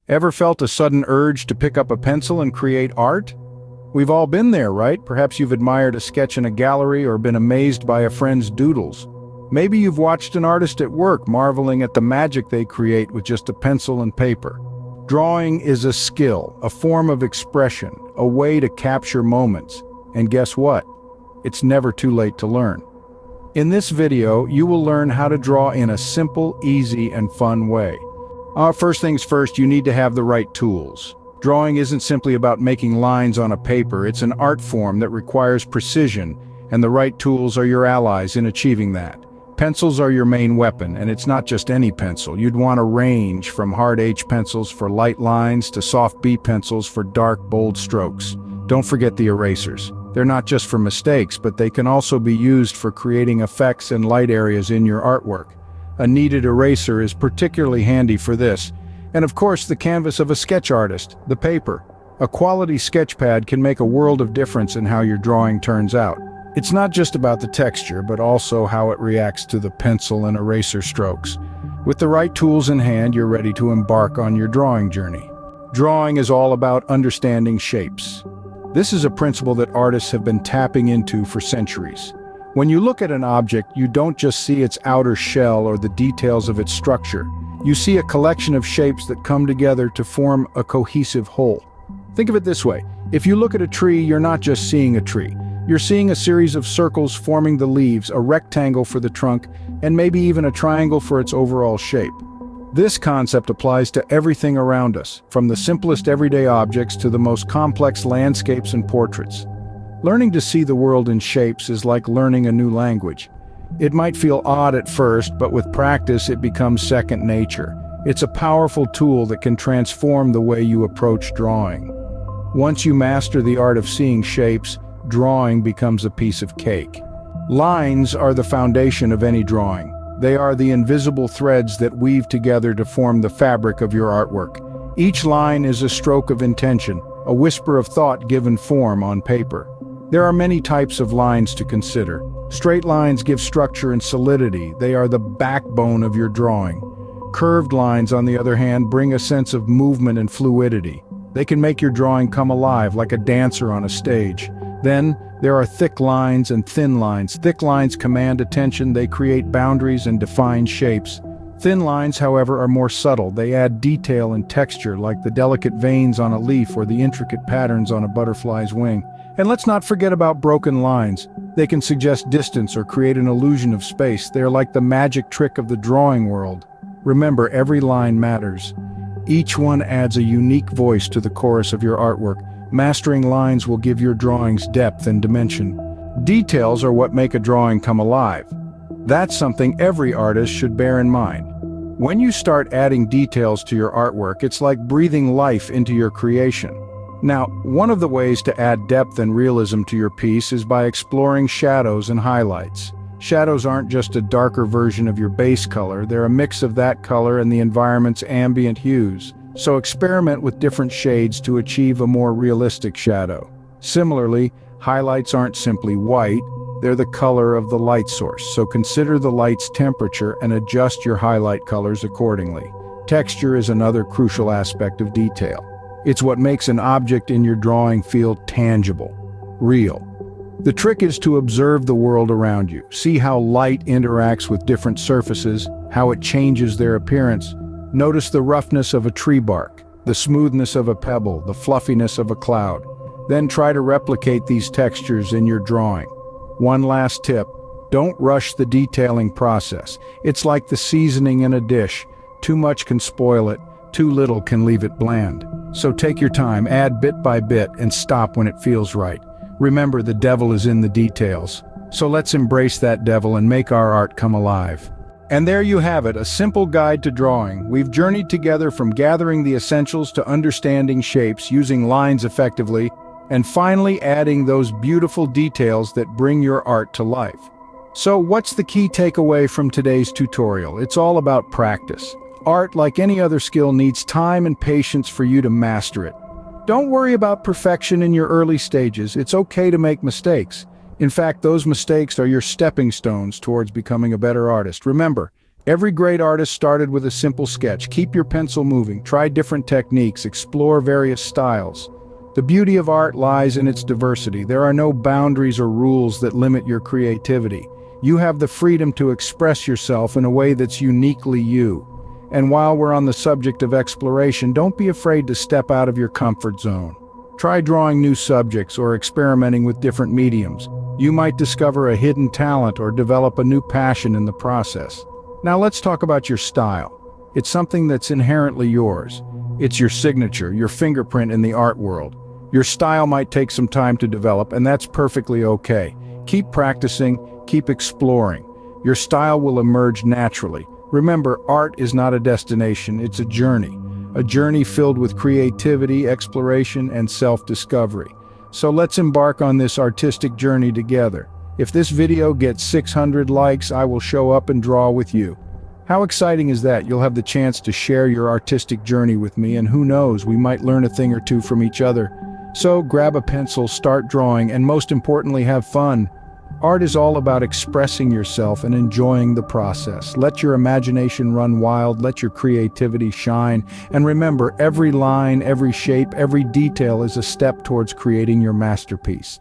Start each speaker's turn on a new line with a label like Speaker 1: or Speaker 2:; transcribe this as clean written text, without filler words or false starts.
Speaker 1: Ever felt a sudden urge to pick up a pencil and create art? We've all been there, right? Perhaps you've admired a sketch in a gallery or been amazed by a friend's doodles. Maybe you've watched an artist at work, marveling at the magic they create with just a pencil and paper. Drawing is a skill, a form of expression, a way to capture moments. And guess what? It's never too late to learn. In this video, you will learn how to draw in a simple, easy, and fun way. First things first, you need to have the right tools. Drawing isn't simply about making lines on a paper, it's an art form that requires precision, and the right tools are your allies in achieving that. Pencils are your main weapon, and it's not just any pencil. You'd want a range from hard H pencils for light lines to soft B pencils for dark, bold strokes. Don't forget the erasers. They're not just for mistakes, but they can also be used for creating effects and light areas in your artwork. A kneaded eraser is particularly handy for this. And of course, the canvas of a sketch artist, the paper. A quality sketch pad can make a world of difference in how your drawing turns out. It's not just about the texture, but also how it reacts to the pencil and eraser strokes. With the right tools in hand, you're ready to embark on your drawing journey. Drawing is all about understanding shapes. This is a principle that artists have been tapping into for centuries. When you look at an object, you don't just see its outer shell or the details of its structure. You see a collection of shapes that come together to form a cohesive whole. Think of it this way. If you look at a tree, you're not just seeing a tree. You're seeing a series of circles forming the leaves, a rectangle for the trunk, and maybe even a triangle for its overall shape. This concept applies to everything around us, from the simplest everyday objects to the most complex landscapes and portraits. Learning to see the world in shapes is like learning a new language. It might feel odd at first, but with practice it becomes second nature. It's a powerful tool that can transform the way you approach drawing. Once you master the art of seeing shapes, drawing becomes a piece of cake. Lines are the foundation of any drawing. They are the invisible threads that weave together to form the fabric of your artwork. Each line is a stroke of intention, a whisper of thought given form on paper. There are many types of lines to consider. Straight lines give structure and solidity. They are the backbone of your drawing. Curved lines, on the other hand, bring a sense of movement and fluidity. They can make your drawing come alive like a dancer on a stage. Then, there are thick lines and thin lines. Thick lines command attention, they create boundaries and define shapes. Thin lines, however, are more subtle. They add detail and texture, like the delicate veins on a leaf or the intricate patterns on a butterfly's wing. And let's not forget about broken lines. They can suggest distance or create an illusion of space. They are like the magic trick of the drawing world. Remember, every line matters. Each one adds a unique voice to the chorus of your artwork. Mastering lines will give your drawings depth and dimension. Details are what make a drawing come alive. That's something every artist should bear in mind. When you start adding details to your artwork, it's like breathing life into your creation. Now, one of the ways to add depth and realism to your piece is by exploring shadows and highlights. Shadows aren't just a darker version of your base color, they're a mix of that color and the environment's ambient hues. So experiment with different shades to achieve a more realistic shadow. Similarly, highlights aren't simply white, they're the color of the light source, so consider the light's temperature and adjust your highlight colors accordingly. Texture is another crucial aspect of detail. It's what makes an object in your drawing feel tangible, real. The trick is to observe the world around you. See how light interacts with different surfaces, how it changes their appearance. Notice the roughness of a tree bark, the smoothness of a pebble, the fluffiness of a cloud. Then try to replicate these textures in your drawing. One last tip, don't rush the detailing process. It's like the seasoning in a dish. Too much can spoil it, too little can leave it bland. So take your time, add bit by bit, and stop when it feels right. Remember, the devil is in the details. So let's embrace that devil and make our art come alive. And there you have it, a simple guide to drawing. We've journeyed together from gathering the essentials to understanding shapes, using lines effectively, and finally adding those beautiful details that bring your art to life. So what's the key takeaway from today's tutorial? It's all about practice. Art, like any other skill, needs time and patience for you to master it. Don't worry about perfection in your early stages. It's okay to make mistakes. In fact, those mistakes are your stepping stones towards becoming a better artist. Remember, Every great artist started with a simple sketch. Keep your pencil moving, try different techniques, explore various styles. The beauty of art lies in its diversity. There are no boundaries or rules that limit your creativity. You have the freedom to express yourself in a way that's uniquely you. And while we're on the subject of exploration, don't be afraid to step out of your comfort zone. Try drawing new subjects or experimenting with different mediums. You might discover a hidden talent or develop a new passion in the process. Now let's talk about your style. It's something that's inherently yours. It's your signature, your fingerprint in the art world. Your style might take some time to develop, and that's perfectly okay. Keep practicing, keep exploring. Your style will emerge naturally. Remember, art is not a destination, it's a journey filled with creativity, exploration, and self-discovery. So let's embark on this artistic journey together. If this video gets 600 likes, I will show up and draw with you. How exciting is that? You'll have the chance to share your artistic journey with me, and who knows, we might learn a thing or two from each other. So grab a pencil, start drawing, and most importantly, have fun. Art is all about expressing yourself and enjoying the process. Let your imagination run wild, let your creativity shine, and remember, every line, every shape, every detail is a step towards creating your masterpiece.